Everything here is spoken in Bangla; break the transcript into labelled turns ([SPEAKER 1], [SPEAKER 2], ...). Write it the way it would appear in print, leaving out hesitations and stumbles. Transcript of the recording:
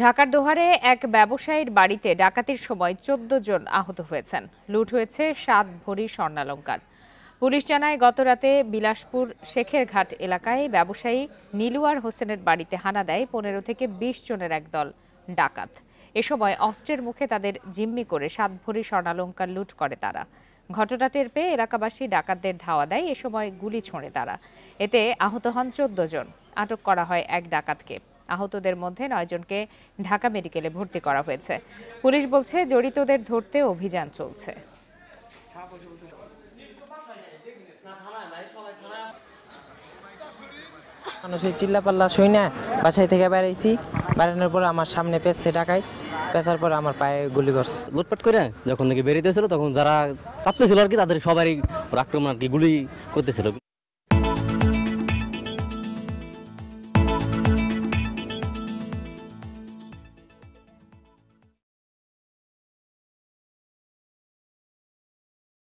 [SPEAKER 1] ঢাকার দোহারে এক ব্যবসায়ীর বাড়িতে ডাকাতির সময় ১৪ জন আহত হয়েছেন। লুট হয়েছে ৭ ভরি স্বর্ণালংকার। পুলিশ জানায়, গতরাতে বিলাসপুর শেখেরঘাট এলাকায় ব্যবসায়ী নীলুয়ার হোসেনের বাড়িতে হানা দেয় ১৫ থেকে ২০ জনের একদল ডাকাত। এ সময় অস্ত্রের মুখে তাদের জিম্মি করে ৭ ভরি স্বর্ণালংকার লুট করে তারা। ঘটনা টের পেয়ে এলাকাবাসী ডাকাতদের ধাওয়া দেয়। এ সময় গুলি ছোঁড়ে তারা। এতে আহত হন ১৪ জন। আটক করা হয় এক ডাকাতকে। আহতদের মধ্যে ৯ জনকে ঢাকা মেডিকেলে ভর্তি করা হয়েছে। পুলিশ বলছে, জড়িতদের ধরতে অভিযান চলছে।
[SPEAKER 2] মানুষের চিল্লাপাল্লা শুই না বাসায় থেকে বেড়াইছি, বেড়ানোর পর আমার সামনে পেঁচছে ডাকাই, পেঁচার পর আমার পায়ে গুলি করছে।
[SPEAKER 3] লুটপাট করে যখন নাকি বেরিয়েছিল তখন যারা চাপতেছিল আর কি তাদের সবারই আক্রমণ আর কি গুলি করতেছিল।